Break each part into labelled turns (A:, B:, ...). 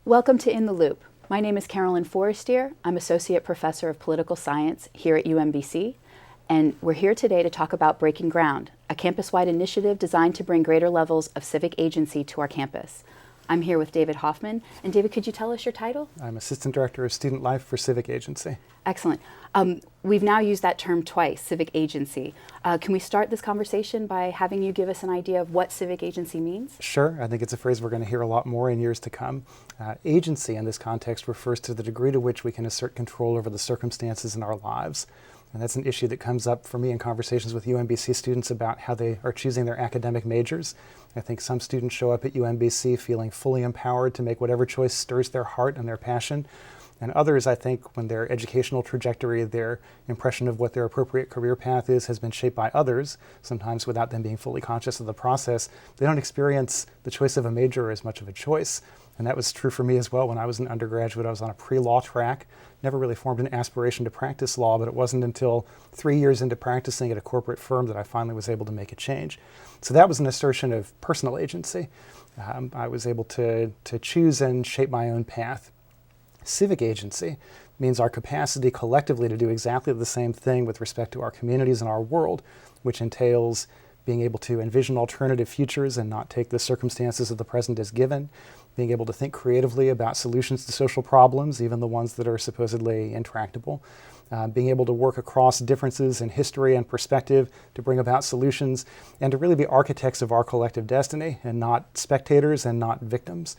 A: Welcome to In the Loop. My name is Carolyn Forestiere. I'm Associate Professor of Political Science here at UMBC, and we're here today to talk about Breaking Ground, a campus-wide initiative designed to bring greater levels of civic agency to our campus. I'm here with David Hoffman. And David, could you tell us your title?
B: I'm Assistant Director of Student Life for Civic Agency.
A: Excellent. We've now used that term twice, civic agency. Can we start this conversation by having you give us an idea of what civic agency means?
B: Sure. I think it's a phrase we're going to hear a lot more in years to come. Agency in this context refers to the degree to which we can assert control over the circumstances in our lives. And that's an issue that comes up for me in conversations with UMBC students about how they are choosing their academic majors. I think some students show up at UMBC feeling fully empowered to make whatever choice stirs their heart and their passion. And others, I think, when their educational trajectory, their impression of what their appropriate career path is has been shaped by others, sometimes without them being fully conscious of the process, they don't experience the choice of a major as much of a choice. And that was true for me as well. When I was an undergraduate, I was on a pre-law track, never really formed an aspiration to practice law, but it wasn't until 3 years into practicing at a corporate firm that I finally was able to make a change. So that was an assertion of personal agency. I was able to choose and shape my own path. Civic agency means our capacity collectively to do exactly the same thing with respect to our communities and our world, which entails being able to envision alternative futures and not take the circumstances of the present as given, being able to think creatively about solutions to social problems, even the ones that are supposedly intractable, being able to work across differences in history and perspective to bring about solutions, and to really be architects of our collective destiny and not spectators and not victims.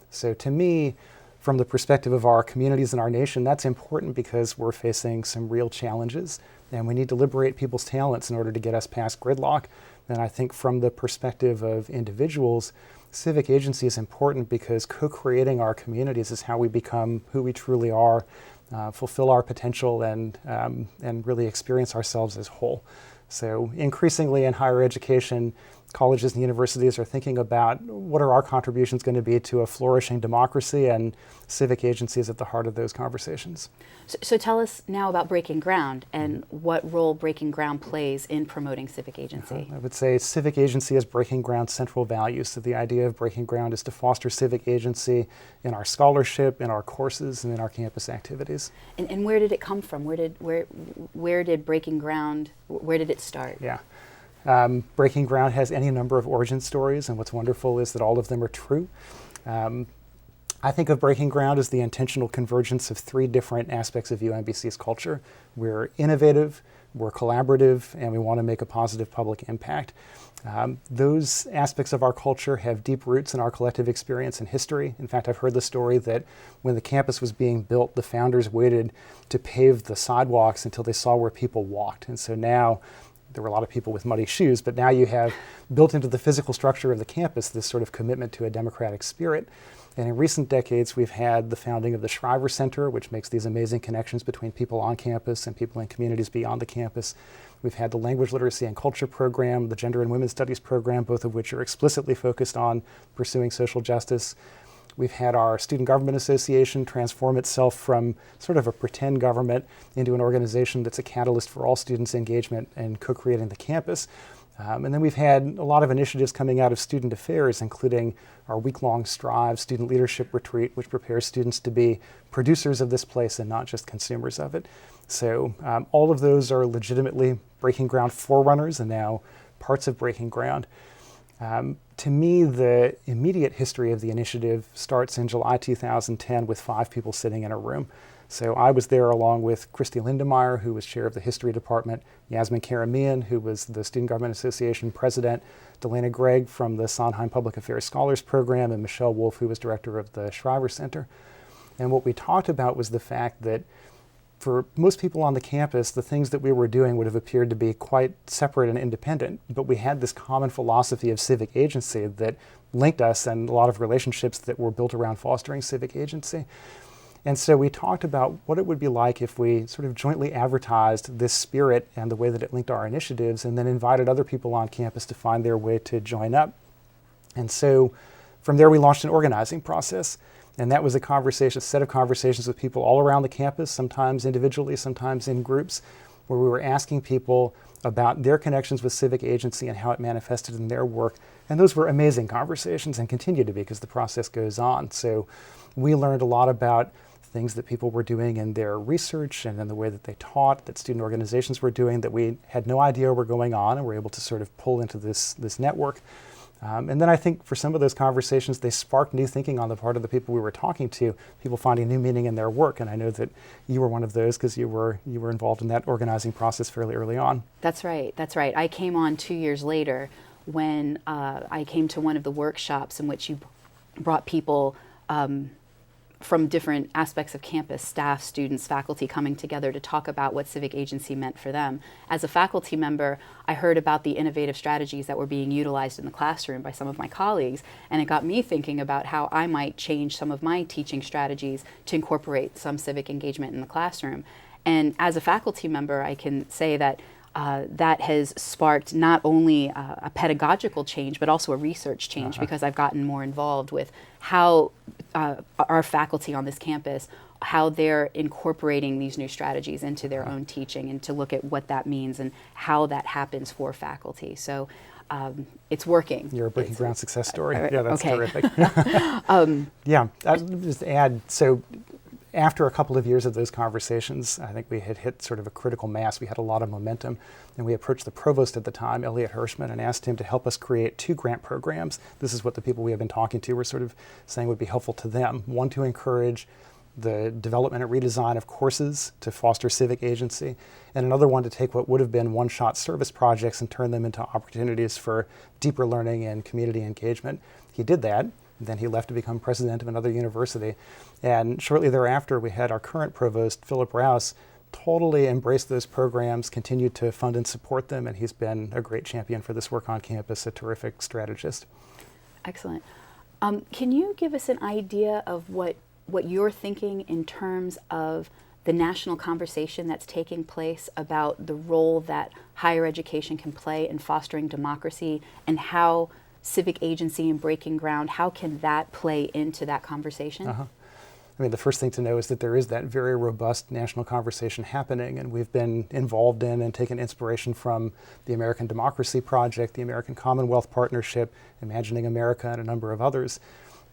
B: So to me, from the perspective of our communities and our nation, that's important because we're facing some real challenges and we need to liberate people's talents in order to get us past gridlock. And I think from the perspective of individuals, civic agency is important because co-creating our communities is how we become who we truly are, fulfill our potential, and really experience ourselves as whole. So increasingly in higher education, colleges and universities are thinking about what are our contributions going to be to a flourishing democracy, and civic agency is at the heart of those conversations.
A: So tell us now about Breaking Ground and what role Breaking Ground plays in promoting civic agency.
B: I would say civic agency is Breaking Ground's central value. So the idea of Breaking Ground is to foster civic agency in our scholarship, in our courses, and in our campus activities.
A: And where did it come from? Where did Breaking Ground, where did it start?
B: Yeah. Breaking Ground has any number of origin stories, and what's wonderful is that all of them are true. I think of Breaking Ground as the intentional convergence of three different aspects of UMBC's culture. We're innovative, we're collaborative, and we want to make a positive public impact. Those aspects of our culture have deep roots in our collective experience and history. In fact, I've heard the story that when the campus was being built, the founders waited to pave the sidewalks until they saw where people walked. And so now, there were a lot of people with muddy shoes, but now you have built into the physical structure of the campus this sort of commitment to a democratic spirit. And in recent decades, we've had the founding of the Shriver Center, which makes these amazing connections between people on campus and people in communities beyond the campus. We've had the Language Literacy and Culture program, the Gender and Women's Studies program, both of which are explicitly focused on pursuing social justice. We've had our Student Government Association transform itself from sort of a pretend government into an organization that's a catalyst for all students' engagement and co-creating the campus. And then we've had a lot of initiatives coming out of student affairs, including our week-long Strive student leadership retreat, which prepares students to be producers of this place and not just consumers of it. So all of those are legitimately Breaking Ground forerunners and now parts of Breaking Ground. To me, the immediate history of the initiative starts in July 2010 with 5 people sitting in a room. So I was there along with Christy Lindemeyer, who was chair of the history department, Yasmin Karamian, who was the Student Government Association president, Delana Gregg from the Sondheim Public Affairs Scholars Program, and Michelle Wolf, who was director of the Shriver Center. And what we talked about was the fact that for most people on the campus, the things that we were doing would have appeared to be quite separate and independent, but we had this common philosophy of civic agency that linked us and a lot of relationships that were built around fostering civic agency. And so we talked about what it would be like if we sort of jointly advertised this spirit and the way that it linked our initiatives, and then invited other people on campus to find their way to join up. And so from there we launched an organizing process. And that was a set of conversations with people all around the campus, sometimes individually, sometimes in groups, where we were asking people about their connections with civic agency and how it manifested in their work. And those were amazing conversations and continue to be because the process goes on. So we learned a lot about things that people were doing in their research and in the way that they taught, that student organizations were doing, that we had no idea were going on, and were able to sort of pull into this network. And then I think for some of those conversations, they sparked new thinking on the part of the people we were talking to, people finding new meaning in their work. And I know that you were one of those because you were involved in that organizing process fairly early on.
A: That's right. That's right. I came on 2 years later when I came to one of the workshops in which you brought people from different aspects of campus, staff, students, faculty coming together to talk about what civic agency meant for them. As a faculty member, I heard about the innovative strategies that were being utilized in the classroom by some of my colleagues, and it got me thinking about how I might change some of my teaching strategies to incorporate some civic engagement in the classroom. And as a faculty member, I can say that that has sparked not only a pedagogical change, but also a research change, because I've gotten more involved with how our faculty on this campus, how they're incorporating these new strategies into their own teaching, and to look at what that means and how that happens for faculty. So it's working.
B: You're a BreakingGround success story. Yeah, that's
A: okay.
B: terrific. Yeah, I'll just add, so after a couple of years of those conversations, I think we had hit sort of a critical mass. We had a lot of momentum, and we approached the provost at the time, Elliot Hirschman, and asked him to help us create 2 grant programs. This is what the people we have been talking to were sort of saying would be helpful to them. One, to encourage the development and redesign of courses to foster civic agency, and another one to take what would have been one-shot service projects and turn them into opportunities for deeper learning and community engagement. He did that. Then he left to become president of another university. And shortly thereafter, we had our current provost, Philip Rouse, totally embrace those programs, continued to fund and support them, and he's been a great champion for this work on campus, a terrific strategist.
A: Excellent. Can you give us an idea of what you're thinking in terms of the national conversation that's taking place about the role that higher education can play in fostering democracy, and how civic agency and BreakingGround, how can that play into that conversation?
B: I mean, the first thing to know is that there is that very robust national conversation happening, and we've been involved in and taken inspiration from the American Democracy Project, the American Commonwealth Partnership, Imagining America, and a number of others.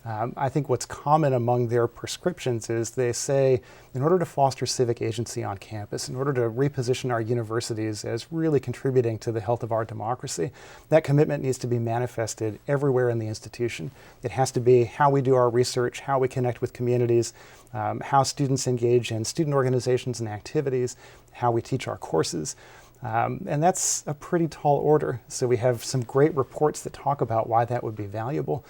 B: I think what's common among their prescriptions is they say, in order to foster civic agency on campus, in order to reposition our universities as really contributing to the health of our democracy, that commitment needs to be manifested everywhere in the institution. It has to be how we do our research, how we connect with communities, how students engage in student organizations and activities, how we teach our courses. And that's a pretty tall order. So we have some great reports that talk about why that would be valuable.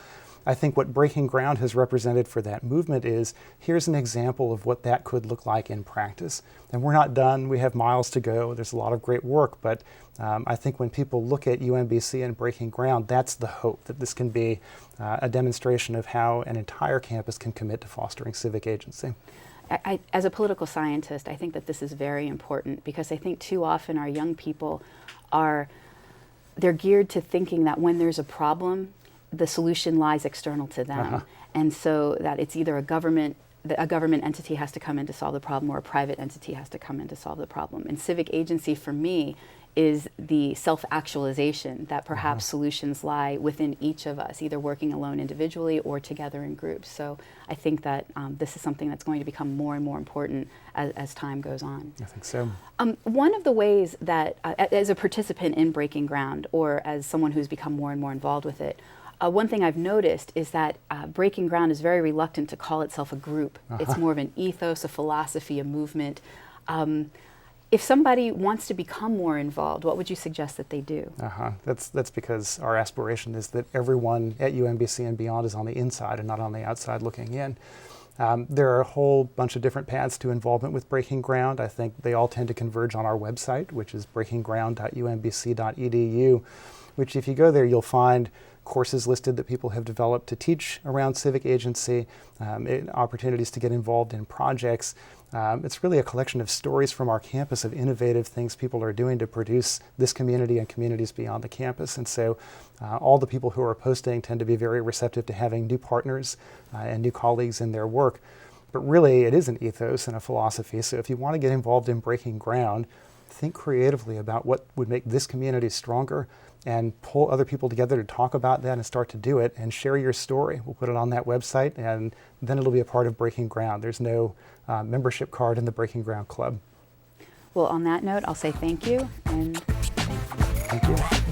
B: I think what BreakingGround has represented for that movement is, here's an example of what that could look like in practice. And we're not done. We have miles to go. There's a lot of great work. But I think when people look at UMBC and BreakingGround, that's the hope, that this can be a demonstration of how an entire campus can commit to fostering civic agency.
A: As a political scientist, I think that this is very important, because I think too often our young people they're geared to thinking that when there's a problem, the solution lies external to them. And so that it's either a government entity has to come in to solve the problem, or a private entity has to come in to solve the problem. And civic agency, for me, is the self-actualization that perhaps solutions lie within each of us, either working alone individually or together in groups. So I think that this is something that's going to become more and more important as time goes on.
B: I think so.
A: One of the ways that, as a participant in BreakingGround, or as someone who's become more and more involved with it, one thing I've noticed is that BreakingGround is very reluctant to call itself a group. It's more of an ethos, a philosophy, a movement. If somebody wants to become more involved, what would you suggest that they do?
B: That's because our aspiration is that everyone at UMBC and beyond is on the inside and not on the outside looking in. There are a whole bunch of different paths to involvement with BreakingGround. I think they all tend to converge on our website, which is breakingground.umbc.edu, which if you go there, you'll find courses listed that people have developed to teach around civic agency, opportunities to get involved in projects. It's really a collection of stories from our campus of innovative things people are doing to produce this community and communities beyond the campus. And so all the people who are posting tend to be very receptive to having new partners and new colleagues in their work. But really, it is an ethos and a philosophy. So if you want to get involved in BreakingGround, think creatively about what would make this community stronger and pull other people together to talk about that and start to do it and share your story. We'll put it on that website, and then it'll be a part of Breaking Ground. There's no membership card in the Breaking Ground Club.
A: Well, on that note, I'll say thank you and
B: Thank you.